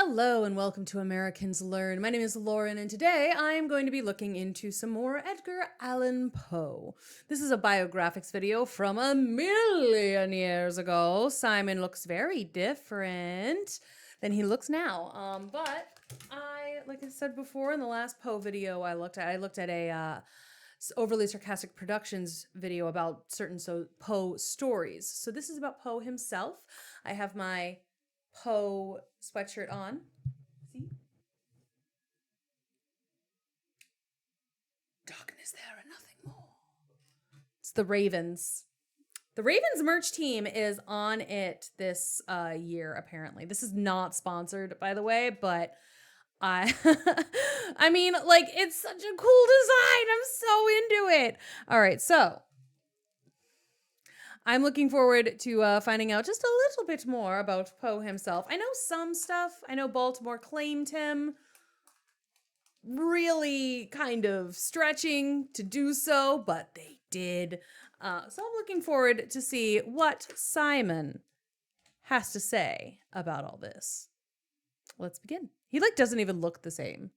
Hello and welcome to Americans Learn. My name is Lauren and today I am going to be looking into some more Edgar Allan Poe. This is a biographics video from a million years ago. Simon looks very different than he looks now. But like I said before in the last Poe video I looked at a overly sarcastic productions video about certain Poe stories. So this is about Poe himself. I have my Poe sweatshirt on. See? Darkness there and nothing more. It's the Ravens. The Ravens merch team is on it this year, apparently. This is not sponsored, by the way, but I mean, like, it's such a cool design. I'm so into it. All right, so I'm looking forward to finding out just a little bit more about Poe himself. I know some stuff. I know Baltimore claimed him, really kind of stretching to do so, but they did. So I'm looking forward to see what Simon has to say about all this. Let's begin. He doesn't even look the same.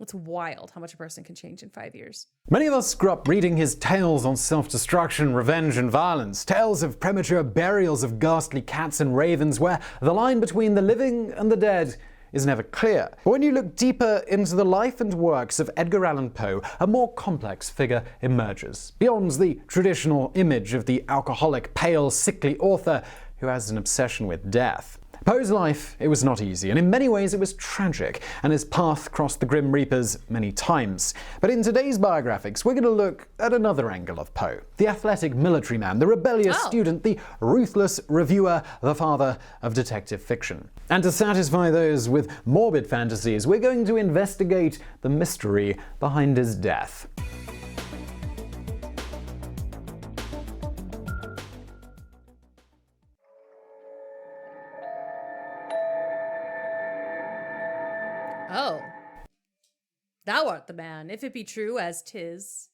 It's wild how much a person can change in 5 years. Many of us grew up reading his tales on self-destruction, revenge, and violence. Tales of premature burials of ghastly cats and ravens where the line between the living and the dead is never clear. But when you look deeper into the life and works of Edgar Allan Poe, a more complex figure emerges. Beyond the traditional image of the alcoholic, pale, sickly author who has an obsession with death. Poe's life, it was not easy, and in many ways it was tragic, and his path crossed the Grim Reapers many times. But in today's biographics, we're going to look at another angle of Poe. The athletic military man, the rebellious student, the ruthless reviewer, the father of detective fiction. And to satisfy those with morbid fantasies, we're going to investigate the mystery behind his death. Oh. Thou art the man, if it be true as 'tis.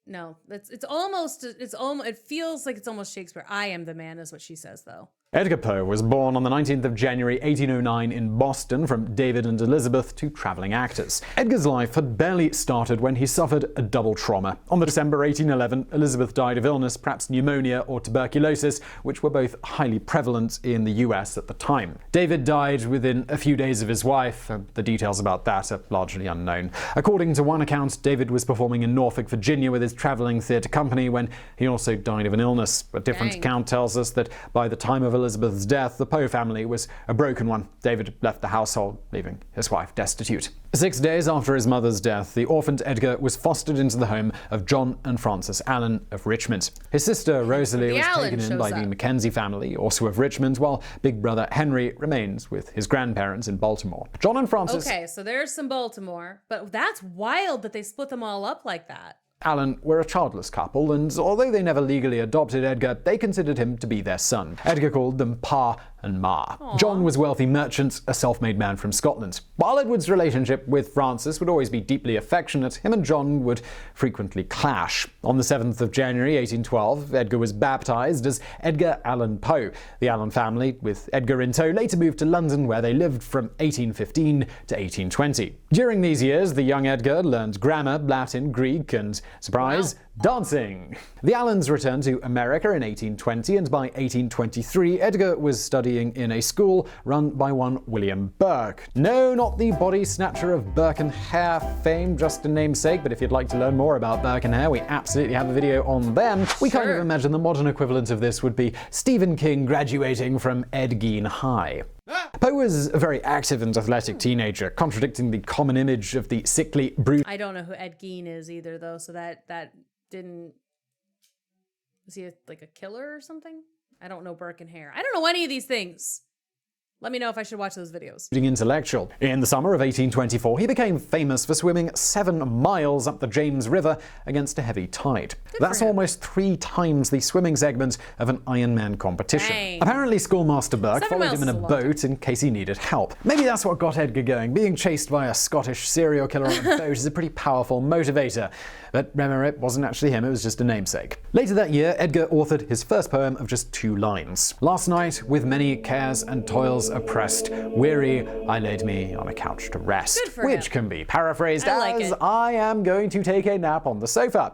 No, it feels like it's almost Shakespeare. I am the man is what she says, though. Edgar Poe was born on the 19th of January 1809 in Boston from David and Elizabeth, two traveling actors. Edgar's life had barely started when he suffered a double trauma. On December 1811, Elizabeth died of illness, perhaps pneumonia or tuberculosis, which were both highly prevalent in the US at the time. David died within a few days of his wife. The details about that are largely unknown. According to one account, David was performing in Norfolk, Virginia with his traveling theatre company when he also died of an illness. A different account tells us that by the time of Elizabeth's death, the Poe family was a broken one. David left the household, leaving his wife destitute. 6 days after his mother's death, the orphaned Edgar was fostered into the home of John and Frances Allan of Richmond. His sister Rosalie was taken in by the Mackenzie family, also of Richmond, while big brother Henry remains with his grandparents in Baltimore. John and Frances... Okay, so there's some Baltimore, but that's wild that they split them all up like that. Allan were a childless couple, and although they never legally adopted Edgar, they considered him to be their son. Edgar called them Pa and Ma. Aww. John was a wealthy merchant, a self-made man from Scotland. While Edward's relationship with Frances would always be deeply affectionate, him and John would frequently clash. On the 7th of January 1812, Edgar was baptized as Edgar Allan Poe. The Allan family, with Edgar in tow, later moved to London, where they lived from 1815 to 1820. During these years, the young Edgar learned grammar, Latin, Greek, and surprise, dancing. The Allans returned to America in 1820, and by 1823, Edgar was studying in a school run by one William Burke. No, not the body snatcher of Burke and Hare fame, just a namesake, but if you'd like to learn more about Burke and Hare, we absolutely have a video on them. We kind of imagine the modern equivalent of this would be Stephen King graduating from Ed Gein High. Poe was a very active and athletic teenager, contradicting the common image of the sickly, I don't know who Ed Gein is either, though, so that didn't... Was he like a killer or something? I don't know Burke and Hare. I don't know any of these things. Let me know if I should watch those videos. Intellectual. In the summer of 1824, he became famous for swimming 7 miles up the James River against a heavy tide. That's almost 3 times the swimming segment of an Ironman competition. Dang. Apparently, Schoolmaster Burke 7 followed miles him in a is a long boat in case he needed help. Maybe that's what got Edgar going. Being chased by a Scottish serial killer on a boat is a pretty powerful motivator. But remember, it wasn't actually him, it was just a namesake. Later that year, Edgar authored his first poem of just 2 lines. Last night, with many cares and toils oppressed, weary, I laid me on a couch to rest. Good for which him. can be paraphrased I like as, it. I am going to take a nap on the sofa.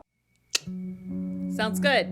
Sounds good.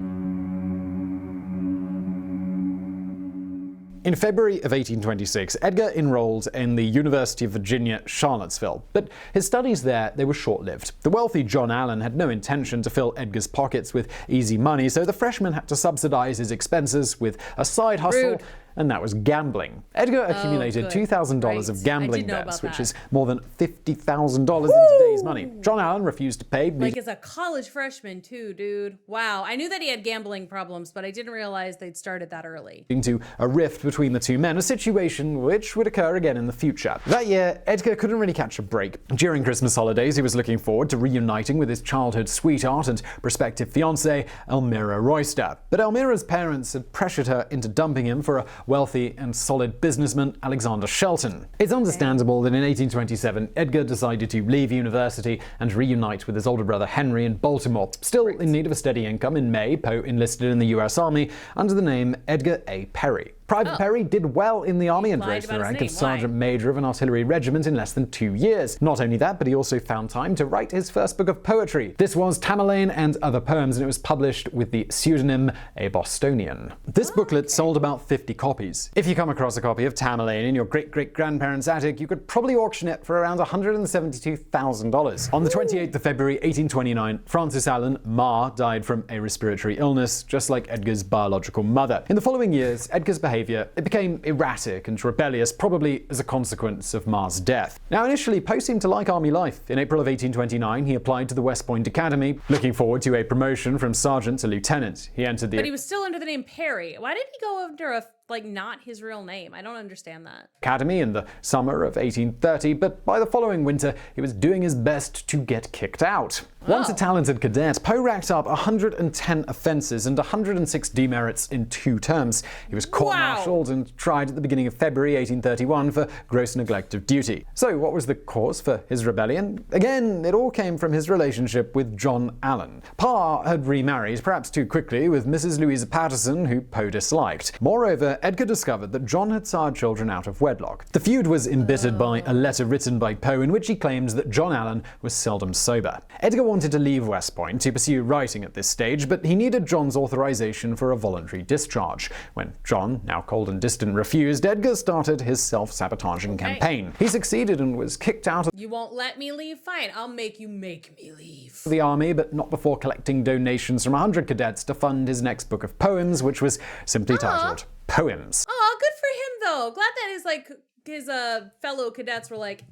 In February of 1826, Edgar enrolled in the University of Virginia, Charlottesville. But his studies there, they were short-lived. The wealthy John Allan had no intention to fill Edgar's pockets with easy money, so the freshman had to subsidize his expenses with a side hustle. Rude. And that was gambling. Edgar accumulated good. $2,000 Right. of I gambling did know debts, about which that. is more than $50,000 in today's money. John Allan refused to pay. Like as a college freshman too, dude. Wow. I knew that he had gambling problems, but I didn't realize they'd started that early. Leading to a rift between the two men, a situation which would occur again in the future. That year, Edgar couldn't really catch a break. During Christmas holidays, he was looking forward to reuniting with his childhood sweetheart and prospective fiancée, Elmira Royster. But Elmira's parents had pressured her into dumping him for a wealthy and solid businessman, Alexander Shelton. It's understandable that in 1827, Edgar decided to leave university and reunite with his older brother Henry in Baltimore. Still in need of a steady income, in May, Poe enlisted in the U.S. Army under the name Edgar A. Perry. Private Perry did well in the army and lied rose to the about his rank of name. sergeant major of an artillery regiment in less than 2 years. Not only that, but he also found time to write his first book of poetry. This was Tamerlane and Other Poems, and it was published with the pseudonym A Bostonian. This booklet sold about 50 copies. If you come across a copy of Tamerlane in your great-great-grandparents' attic, you could probably auction it for around $172,000. On the 28th of February, 1829, Frances Allen, Ma, died from a respiratory illness, just like Edgar's biological mother. In the following years, Edgar's behavior it became erratic and rebellious, probably as a consequence of Ma's death. Now, initially, Poe seemed to like army life. In April of 1829, he applied to the West Point Academy, looking forward to a promotion from sergeant to lieutenant. He entered the But he was still under the name Perry. Why did he go under not his real name? I don't understand that. academy in the summer of 1830, but by the following winter, he was doing his best to get kicked out. Once a talented cadet, Poe racked up 110 offenses and 106 demerits in 2 terms. He was court-martialed and tried at the beginning of February 1831 for gross neglect of duty. So what was the cause for his rebellion? Again, it all came from his relationship with John Allan. Pa had remarried, perhaps too quickly, with Mrs. Louisa Patterson, who Poe disliked. Moreover, Edgar discovered that John had sired children out of wedlock. The feud was embittered by a letter written by Poe in which he claims that John Allan was seldom sober. Edgar wanted to leave West Point to pursue writing at this stage, but he needed John's authorization for a voluntary discharge. When John, now cold and distant, refused, Edgar started his self-sabotaging campaign. He succeeded and was kicked out of You won't let me leave? Fine, I'll make you make me leave. the army, but not before collecting donations from 100 cadets to fund his next book of poems, which was simply titled Poems. Oh, good for him though. Glad that his fellow cadets were like,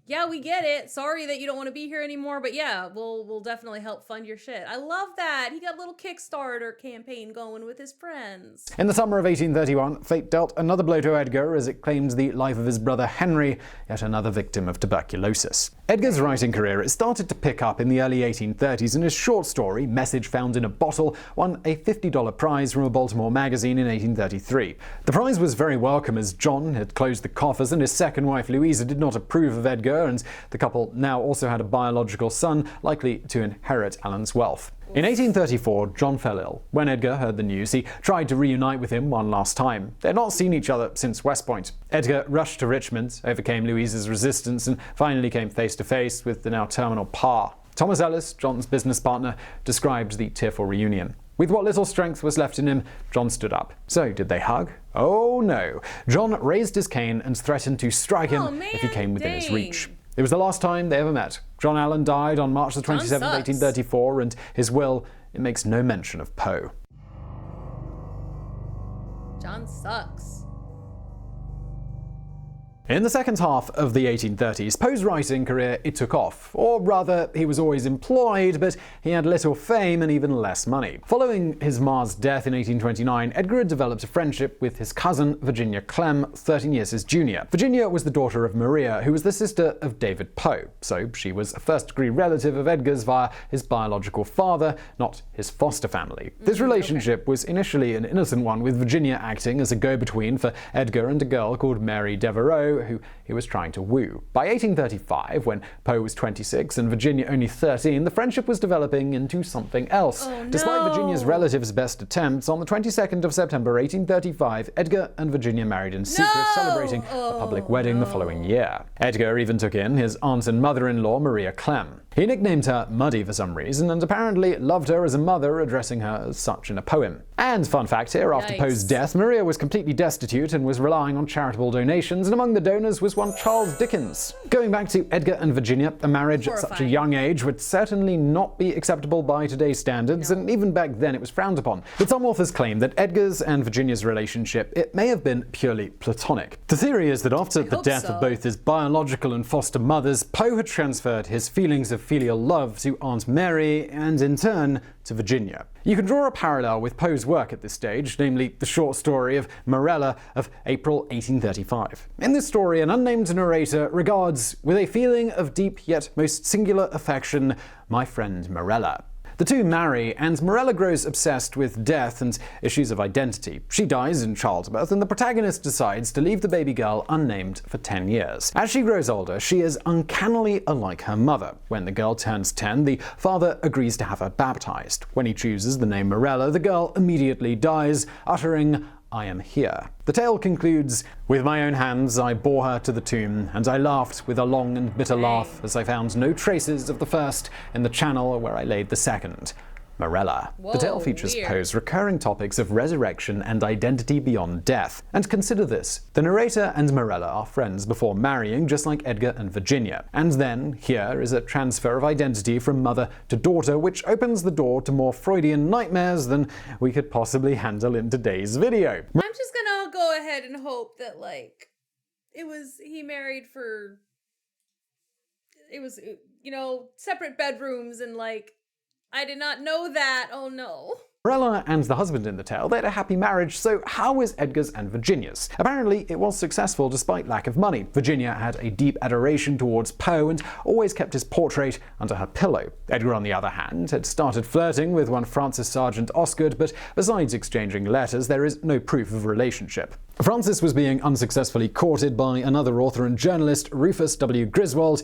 yeah, we get it. Sorry that you don't want to be here anymore, but yeah, we'll definitely help fund your shit. I love that. He got a little Kickstarter campaign going with his friends. In the summer of 1831, fate dealt another blow to Edgar as it claimed the life of his brother Henry, yet another victim of tuberculosis. Edgar's writing career it started to pick up in the early 1830s, and his short story, Message Found in a Bottle, won a $50 prize from a Baltimore magazine in 1833. The prize was very welcome as John had closed the coffers and his second wife Louisa did not approve of Edgar, and the couple now also had a biological son likely to inherit Allan's wealth. In 1834, John fell ill. When Edgar heard the news, he tried to reunite with him one last time. They had not seen each other since West Point. Edgar rushed to Richmond, overcame Louisa's resistance, and finally came face to face with the now terminal Pa. Thomas Ellis, John's business partner, described the tearful reunion. With what little strength was left in him, John stood up. So, did they hug? Oh no. John raised his cane and threatened to strike him if he came within his reach. It was the last time they ever met. John Allan died on March the 27th, 1834, and his will, it makes no mention of Poe. John sucks. In the second half of the 1830s, Poe's writing career, it took off. Or rather, he was always employed, but he had little fame and even less money. Following his Ma's death in 1829, Edgar had developed a friendship with his cousin, Virginia Clem, 13 years his junior. Virginia was the daughter of Maria, who was the sister of David Poe, so she was a first-degree relative of Edgar's via his biological father, not his foster family. This relationship was initially an innocent one, with Virginia acting as a go-between for Edgar and a girl called Mary Devereux, who he was trying to woo. By 1835, when Poe was 26 and Virginia only 13, the friendship was developing into something else. Oh, no. Despite Virginia's relatives' best attempts, on the 22nd of September 1835, Edgar and Virginia married in secret, celebrating a public wedding the following year. Edgar even took in his aunt and mother-in-law, Maria Clem. He nicknamed her Muddy for some reason, and apparently loved her as a mother, addressing her as such in a poem. And fun fact here, after Poe's death, Maria was completely destitute and was relying on charitable donations, and among the donors was one Charles Dickens. Going back to Edgar and Virginia, a marriage at such a young age would certainly not be acceptable by today's standards, and even back then it was frowned upon. But some authors claim that Edgar's and Virginia's relationship, it may have been purely platonic. The theory is that after the death of both his biological and foster mothers, Poe had transferred his feelings of filial love to Aunt Mary, and in turn to Virginia. You can draw a parallel with Poe's work at this stage, namely the short story of Morella of April 1835. In this story, an unnamed narrator regards, with a feeling of deep yet most singular affection, my friend Morella. The two marry, and Morella grows obsessed with death and issues of identity. She dies in childbirth, and the protagonist decides to leave the baby girl unnamed for 10 years. As she grows older, she is uncannily unlike her mother. When the girl turns 10, the father agrees to have her baptized. When he chooses the name Morella, the girl immediately dies, uttering, "I am here." The tale concludes, "With my own hands I bore her to the tomb, and I laughed with a long and bitter laugh as I found no traces of the first in the channel where I laid the second." Morella. The tale features Poe's recurring topics of resurrection and identity beyond death. And consider this, the narrator and Morella are friends before marrying, just like Edgar and Virginia. And then, here is a transfer of identity from mother to daughter, which opens the door to more Freudian nightmares than we could possibly handle in today's video. I'm just gonna go ahead and hope that, like, he married for, separate bedrooms and, like, I did not know that. Oh no. Morella and the husband in the tale, they had a happy marriage, so how was Edgar's and Virginia's? Apparently, it was successful despite lack of money. Virginia had a deep adoration towards Poe and always kept his portrait under her pillow. Edgar, on the other hand, had started flirting with one Francis Sargent Osgood, but besides exchanging letters, there is no proof of relationship. Francis was being unsuccessfully courted by another author and journalist, Rufus W. Griswold.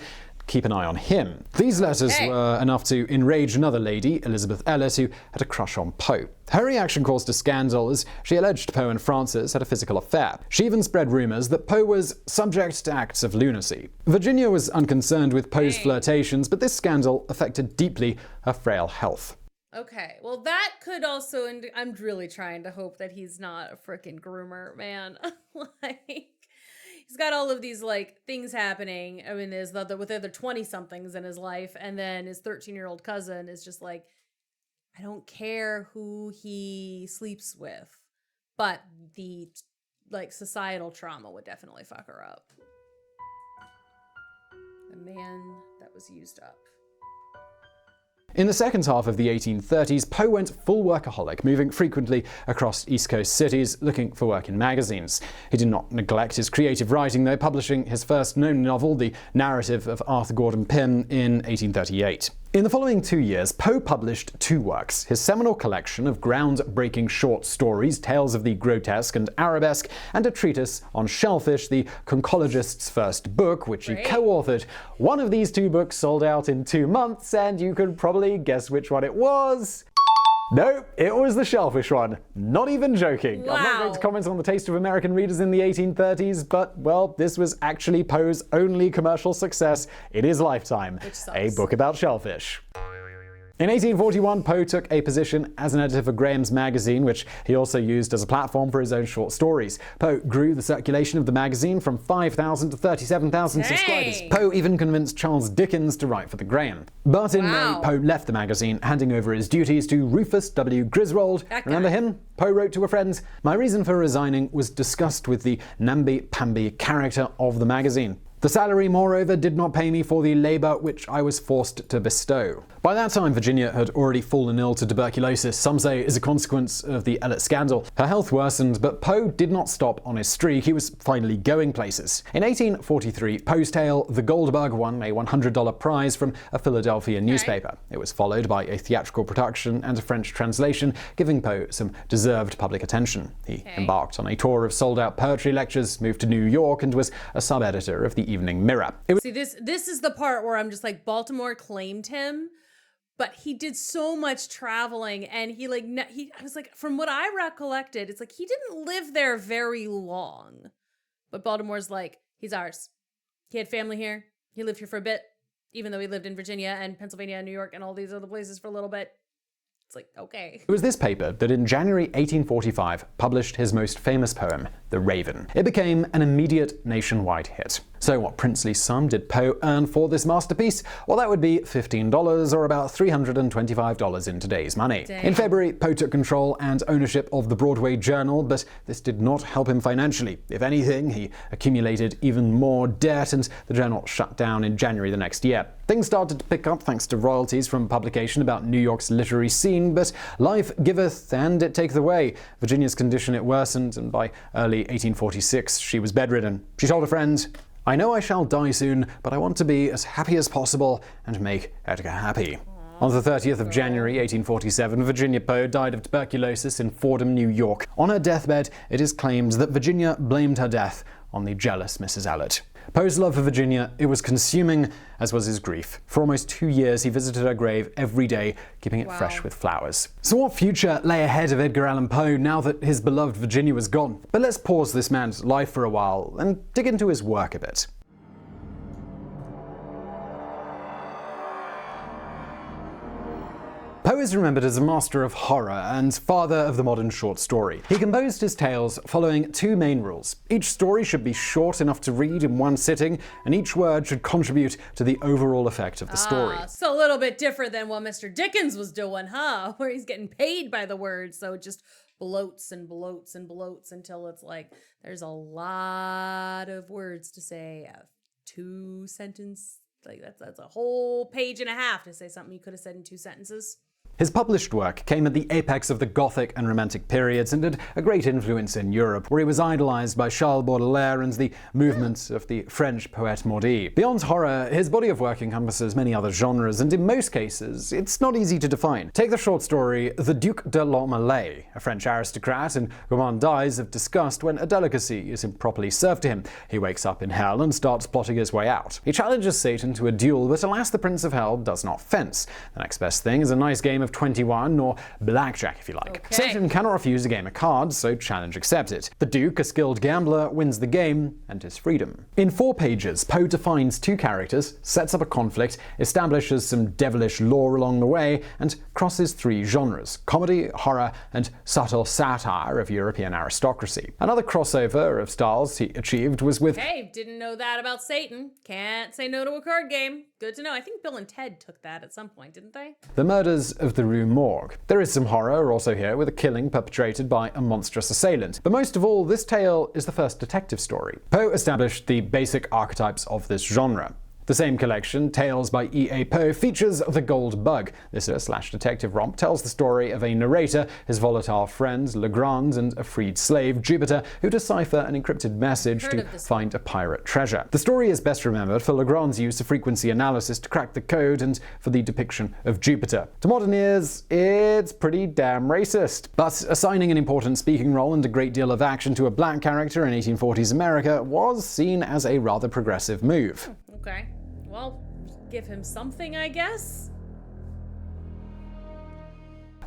Keep an eye on him. These letters were enough to enrage another lady, Elizabeth Ellis, who had a crush on Poe. Her reaction caused a scandal as she alleged Poe and Francis had a physical affair. She even spread rumors that Poe was subject to acts of lunacy. Virginia was unconcerned with Poe's flirtations, but this scandal affected deeply her frail health. Okay, well that could also, and I'm really trying to hope that he's not a frickin' groomer, man. Like, he's got all of these, like, things happening. I mean, there's with other 20-somethings in his life, and then his 13-year-old cousin is just like, I don't care who he sleeps with, but the, like, societal trauma would definitely fuck her up. The man that was used up. In the second half of the 1830s, Poe went full workaholic, moving frequently across East Coast cities looking for work in magazines. He did not neglect his creative writing, though, publishing his first known novel, The Narrative of Arthur Gordon Pym, in 1838. In the following 2 years, Poe published 2 works, his seminal collection of groundbreaking short stories, Tales of the Grotesque and Arabesque, and a treatise on shellfish, the conchologist's first book, which he co-authored. One of these 2 books sold out in 2 months, and you could probably guess which one it was. No, it was the shellfish one. Not even joking. Wow. I'm not going to comment on the taste of American readers in the 1830s, but, well, this was actually Poe's only commercial success in his lifetime. A book about shellfish. In 1841, Poe took a position as an editor for Graham's magazine, which he also used as a platform for his own short stories. Poe grew the circulation of the magazine from 5,000 to 37,000 subscribers. Poe even convinced Charles Dickens to write for the Graham. But in May, Poe left the magazine, handing over his duties to Rufus W. Griswold. Remember him? Poe wrote to a friend, "My reason for resigning was discussed with the namby-pamby character of the magazine. The salary, moreover, did not pay me for the labor which I was forced to bestow." By that time, Virginia had already fallen ill to tuberculosis, some say as a consequence of the Ellet scandal. Her health worsened, but Poe did not stop on his streak. He was finally going places. In 1843, Poe's tale The Gold Bug won a $100 prize from a Philadelphia newspaper. It was followed by a theatrical production and a French translation, giving Poe some deserved public attention. He embarked on a tour of sold-out poetry lectures, moved to New York, and was a sub-editor of the Evening Mirror. See, this is the part where I'm just like, Baltimore claimed him, but he did so much traveling, and I was like, from what I recollected, it's like he didn't live there very long. But Baltimore's like, he's ours. He had family here. He lived here for a bit, even though he lived in Virginia and Pennsylvania and New York and all these other places for a little bit. It's like, okay. It was this paper that in January 1845 published his most famous poem, The Raven. It became an immediate nationwide hit. So what princely sum did Poe earn for this masterpiece? Well, that would be $15, or about $325 in today's money. Dang. In February, Poe took control and ownership of the Broadway Journal, but this did not help him financially. If anything, he accumulated even more debt, and the journal shut down in January the next year. Things started to pick up thanks to royalties from publication about New York's literary scene, but life giveth and it taketh away. Virginia's condition, it worsened, and by early 1846, she was bedridden. She told a friend, "I know I shall die soon, but I want to be as happy as possible and make Edgar happy." On the 30th of January 1847, Virginia Poe died of tuberculosis in Fordham, New York. On her deathbed, it is claimed that Virginia blamed her death on the jealous Mrs. Ellet. Poe's love for Virginia, it was consuming, as was his grief. For almost 2 years, he visited her grave every day, keeping it fresh with flowers. So what future lay ahead of Edgar Allan Poe now that his beloved Virginia was gone? But let's pause this man's life for a while and dig into his work a bit. Poe is remembered as a master of horror and father of the modern short story. He composed his tales following two main rules. Each story should be short enough to read in one sitting, and each word should contribute to the overall effect of the story. So a little bit different than what Mr. Dickens was doing, huh? Where he's getting paid by the word, so it just bloats and bloats and bloats until it's like there's a lot of words to say. A 2-sentence, like that's a whole page and a half to say something you could have said in 2 sentences. His published work came at the apex of the Gothic and Romantic periods and had a great influence in Europe, where he was idolized by Charles Baudelaire and the movement of the French poet Maudit. Beyond horror, his body of work encompasses many other genres, and in most cases, it's not easy to define. Take the short story The Duc de l'Omelette. A French aristocrat and gourmand dies of disgust when a delicacy is improperly served to him. He wakes up in hell and starts plotting his way out. He challenges Satan to a duel, but alas, the Prince of Hell does not fence. The next best thing is a nice game of 21, or blackjack if you like. Okay. Satan cannot refuse a game of cards, so challenge accepted. The Duke, a skilled gambler, wins the game and his freedom. In 4 pages, Poe defines 2 characters, sets up a conflict, establishes some devilish lore along the way, and crosses 3 genres: comedy, horror, and subtle satire of European aristocracy. Another crossover of styles he achieved was with... Hey, didn't know that about Satan. Can't say no to a card game. Good to know. I think Bill and Ted took that at some point, didn't they? The Murders of the Rue Morgue. There is some horror also here, with a killing perpetrated by a monstrous assailant. But most of all, this tale is the first detective story. Poe established the basic archetypes of this genre. The same collection, Tales by E.A. Poe, features The Gold Bug. This detective romp tells the story of a narrator, his volatile friend Legrand, and a freed slave, Jupiter, who decipher an encrypted message to find a pirate treasure. The story is best remembered for Legrand's use of frequency analysis to crack the code and for the depiction of Jupiter. To modern ears, it's pretty damn racist. But assigning an important speaking role and a great deal of action to a black character in 1840s America was seen as a rather progressive move. Okay. Well, give him something, I guess.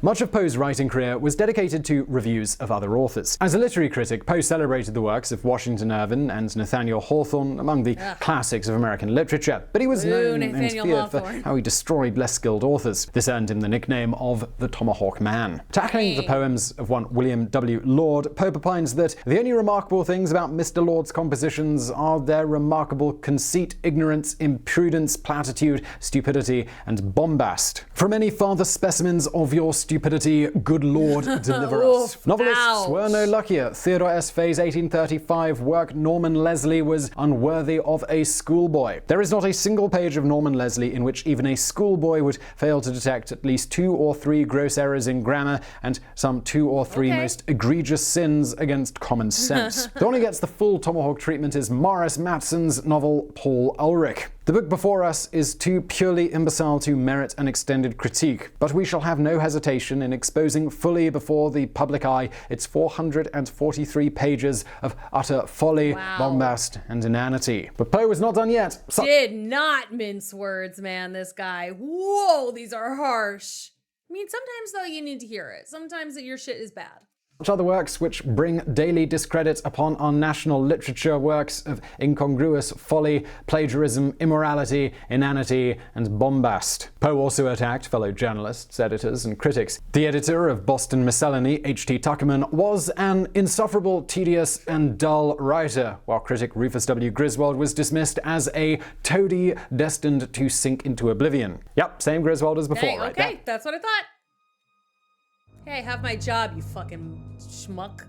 Much of Poe's writing career was dedicated to reviews of other authors. As a literary critic, Poe celebrated the works of Washington Irving and Nathaniel Hawthorne among the classics of American literature, but he was known and feared for how he destroyed less skilled authors. This earned him the nickname of the Tomahawk Man. Tackling the poems of one William W. Lord, Poe opines that the only remarkable things about Mr. Lord's compositions are their remarkable conceit, ignorance, imprudence, platitude, stupidity, and bombast. From any farther specimens of your stupidity, good Lord, deliver us. Novelists were no luckier. Theodore S. Fay's 1835 work Norman Leslie was unworthy of a schoolboy. There is not a single page of Norman Leslie in which even a schoolboy would fail to detect at least 2 or 3 gross errors in grammar and some 2 or 3 most egregious sins against common sense. The one who gets the full Tomahawk treatment is Morris Matson's novel Paul Ulrich. The book before us is too purely imbecile to merit an extended critique, but we shall have no hesitation in exposing fully before the public eye its 443 pages of utter folly, bombast, and inanity. But Poe was not done yet. Did not mince words, man, this guy. Whoa, these are harsh. I mean, sometimes, though, you need to hear it. Sometimes that your shit is bad. Much other works which bring daily discredit upon our national literature, works of incongruous folly, plagiarism, immorality, inanity, and bombast. Poe also attacked fellow journalists, editors, and critics. The editor of Boston Miscellany, H.T. Tuckerman, was an insufferable, tedious, and dull writer, while critic Rufus W. Griswold was dismissed as a toady destined to sink into oblivion. Yep, same Griswold as before, right there. Okay, that's what I thought. Hey, have my job, you fucking schmuck.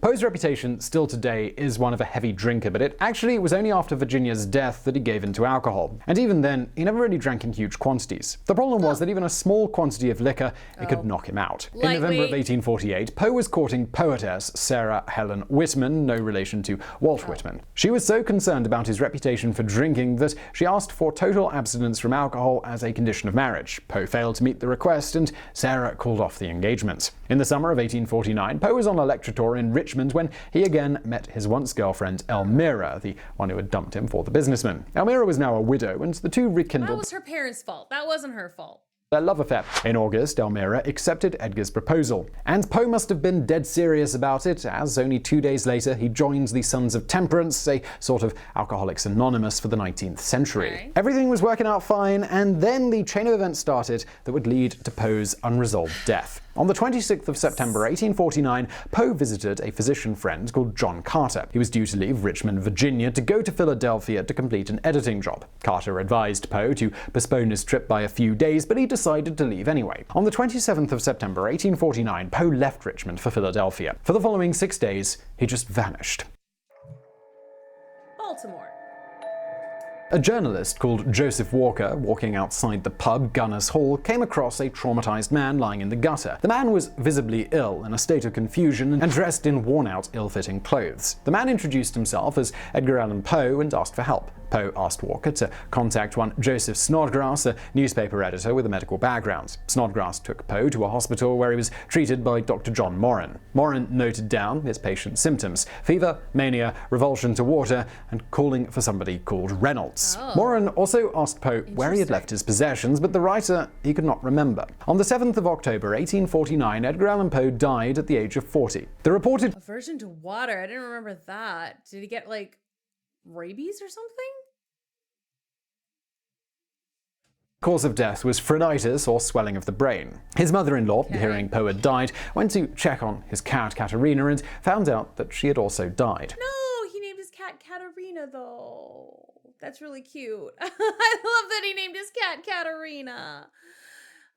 Poe's reputation still today is one of a heavy drinker, but it actually was only after Virginia's death that he gave in to alcohol. And even then, he never really drank in huge quantities. The problem was that even a small quantity of liquor, it could knock him out. In November of 1848, Poe was courting poetess Sarah Helen Whitman, no relation to Walt Whitman. She was so concerned about his reputation for drinking that she asked for total abstinence from alcohol as a condition of marriage. Poe failed to meet the request, and Sarah called off the engagement. In the summer of 1849, Poe was on a lecture tour in Richmond when he again met his once-girlfriend Elmira, the one who had dumped him for the businessman. Elmira was now a widow, and the two rekindled... That was her parents' fault. That wasn't her fault. Their love affair. In August, Elmira accepted Edgar's proposal, and Poe must have been dead serious about it, as only 2 days later he joined the Sons of Temperance, a sort of Alcoholics Anonymous for the 19th century. Okay. Everything was working out fine, and then the chain of events started that would lead to Poe's unresolved death. On the 26th of September 1849, Poe visited a physician friend called John Carter. He was due to leave Richmond, Virginia, to go to Philadelphia to complete an editing job. Carter advised Poe to postpone his trip by a few days, but he decided to leave anyway. On the 27th of September 1849, Poe left Richmond for Philadelphia. For the following 6 days, he just vanished. Baltimore. A journalist called Joseph Walker, walking outside the pub Gunners Hall, came across a traumatized man lying in the gutter. The man was visibly ill, in a state of confusion, and dressed in worn-out, ill-fitting clothes. The man introduced himself as Edgar Allan Poe and asked for help. Poe asked Walker to contact one Joseph Snodgrass, a newspaper editor with a medical background. Snodgrass took Poe to a hospital where he was treated by Dr. John Morin. Morin noted down his patient's symptoms: fever, mania, revulsion to water, and calling for somebody called Reynolds. Morin also asked Poe where he had left his possessions, but the writer he could not remember. On the 7th of October 1849, Edgar Allan Poe died at the age of 40. The reported Aversion to water. I didn't remember that. Did he get, rabies or something? cause of death was phrenitis, or swelling of the brain. His mother-in-law, hearing Poe had died, went to check on his cat Katerina and found out that she had also died. No, he named his cat Katerina, though. That's really cute. I love that he named his cat Katerina.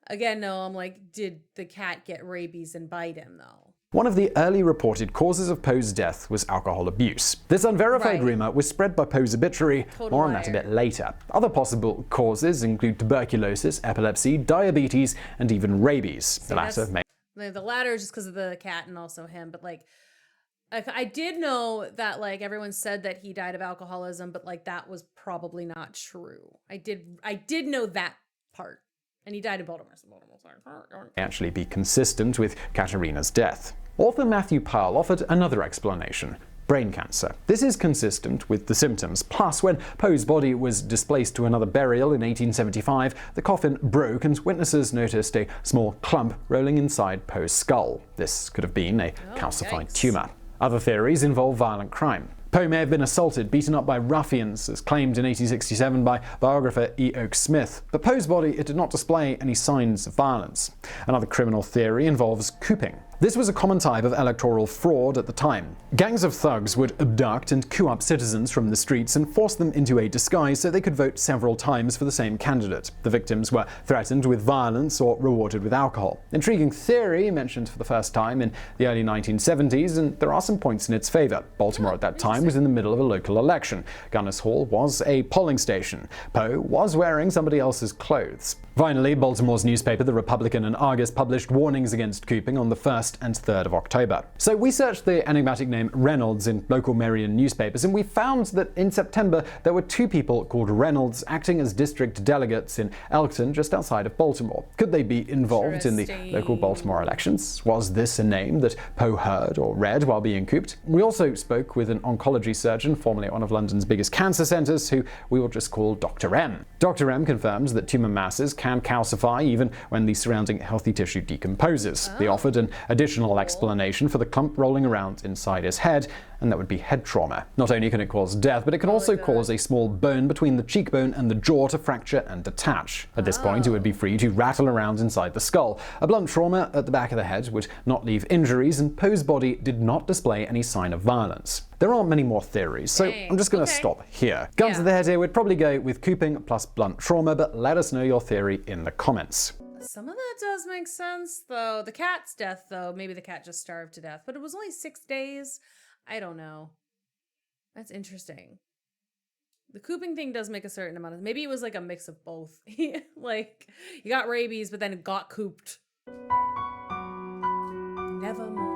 Again, no, I'm like, did the cat get rabies and bite him, though? One of the early reported causes of Poe's death was alcohol abuse. This unverified rumor was spread by Poe's obituary. More on that a bit later. Other possible causes include tuberculosis, epilepsy, diabetes, and even rabies. The latter is just because of the cat and also him, but I did know that everyone said that he died of alcoholism, but that was probably not true. I did know that part. And he died in Baltimore. Actually be consistent with Katerina's death. Author Matthew Powell offered another explanation. brain cancer. This is consistent with the symptoms. Plus, when Poe's body was displaced to another burial in 1875, the coffin broke and witnesses noticed a small clump rolling inside Poe's skull. This could have been a calcified tumor. Other theories involve violent crime. Poe may have been assaulted, beaten up by ruffians, as claimed in 1867 by biographer E. Oak Smith. But Poe's body did not display any signs of violence. Another criminal theory involves cooping. This was a common type of electoral fraud at the time. Gangs of thugs would abduct and coup up citizens from the streets and force them into a disguise so they could vote several times for the same candidate. The victims were threatened with violence or rewarded with alcohol. Intriguing theory mentioned for the first time in the early 1970s, and there are some points in its favor. Baltimore at that time was in the middle of a local election. Gunners Hall was a polling station. Poe was wearing somebody else's clothes. Finally, Baltimore's newspaper, The Republican and Argus, published warnings against cooping on the 1st and 3rd of October. So we searched the enigmatic name Reynolds in local Marion newspapers, and we found that in September there were 2 people called Reynolds acting as district delegates in Elkton, just outside of Baltimore. Could they be involved in the local Baltimore elections? Was this a name that Poe heard or read while being cooped? We also spoke with an oncology surgeon, formerly at one of London's biggest cancer centres, who we will just call Dr. M. Dr. M confirms that tumour masses can calcify even when the surrounding healthy tissue decomposes. They offered an additional explanation for the clump rolling around inside his head, and that would be head trauma. Not only can it cause death, but it can also cause a small bone between the cheekbone and the jaw to fracture and detach. At this point, it would be free to rattle around inside the skull. A blunt trauma at the back of the head would not leave injuries, and Poe's body did not display any sign of violence. There are many more theories, so I'm just going to stop here. Gun to the head here, we'd probably go with cooping plus blunt trauma, but let us know your theory in the comments. Some of that does make sense, though. The cat's death, though, maybe the cat just starved to death, but it was only 6 days. I don't know. That's interesting. The cooping thing does make a certain amount of... Maybe it was like a mix of both. Like, you got rabies, but then it got cooped. Nevermore.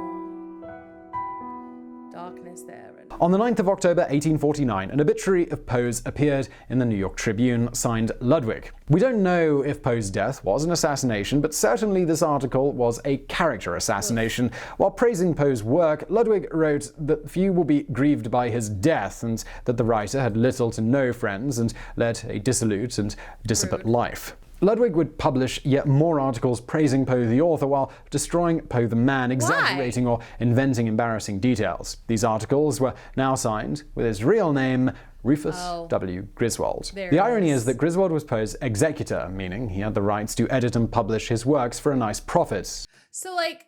Darkness there. On the 9th of October 1849, an obituary of Poe's appeared in the New York Tribune, signed Ludwig. We don't know if Poe's death was an assassination, but certainly this article was a character assassination. While praising Poe's work, Ludwig wrote that few will be grieved by his death, and that the writer had little to no friends and led a dissolute and dissipate life. Ludwig would publish yet more articles praising Poe the author while destroying Poe the man, exaggerating or inventing embarrassing details. These articles were now signed with his real name, Rufus W. Griswold. The irony is that Griswold was Poe's executor, meaning he had the rights to edit and publish his works for a nice profit. So, like,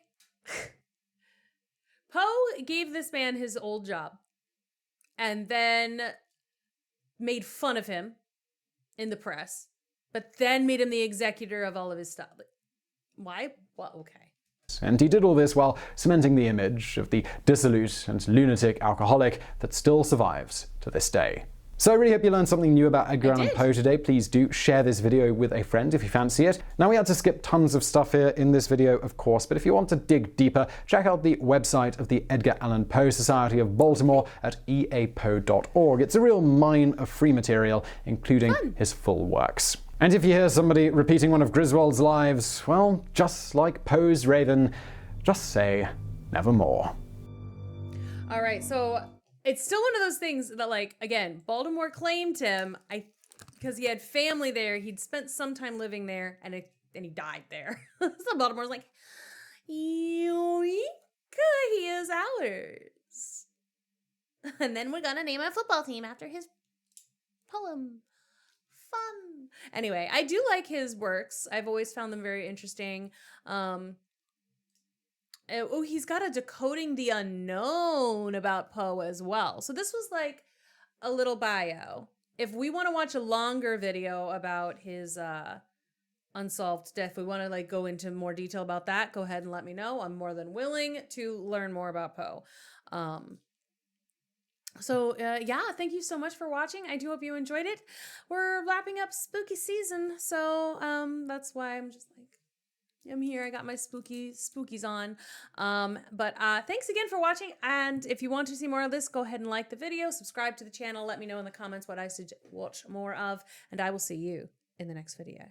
Poe gave this man his old job and then made fun of him in the press, but then made him the executor of all of his stuff. Why? Well, okay. And he did all this while cementing the image of the dissolute and lunatic alcoholic that still survives to this day. So I really hope you learned something new about Edgar Allan Poe today. Please do share this video with a friend if you fancy it. Now, we had to skip tons of stuff here in this video, of course, but if you want to dig deeper, check out the website of the Edgar Allan Poe Society of Baltimore at eapoe.org. It's a real mine of free material, including his full works. And if you hear somebody repeating one of Griswold's lives, well, just like Poe's raven, just say nevermore. All right, so it's still one of those things that, like, again, Baltimore claimed him because he had family there. He'd spent some time living there, and he died there. So Baltimore's like, yoink, he is ours. And then we're gonna name a football team after his poem. Fun. Anyway, I do like his works. I've always found them very interesting. He's got a Decoding the Unknown about Poe as well. So this was like a little bio. If we want to watch a longer video about his unsolved death, we want to like go into more detail about that, go ahead and let me know. I'm more than willing to learn more about Poe. Yeah, thank you so much for watching. I do hope you enjoyed it. We're wrapping up spooky season, so that's why I'm just like, I'm here. I got my spookies on. But thanks again for watching, and if you want to see more of this, go ahead and like the video, subscribe to the channel, let me know in the comments what I should watch more of, and I will see you in the next video.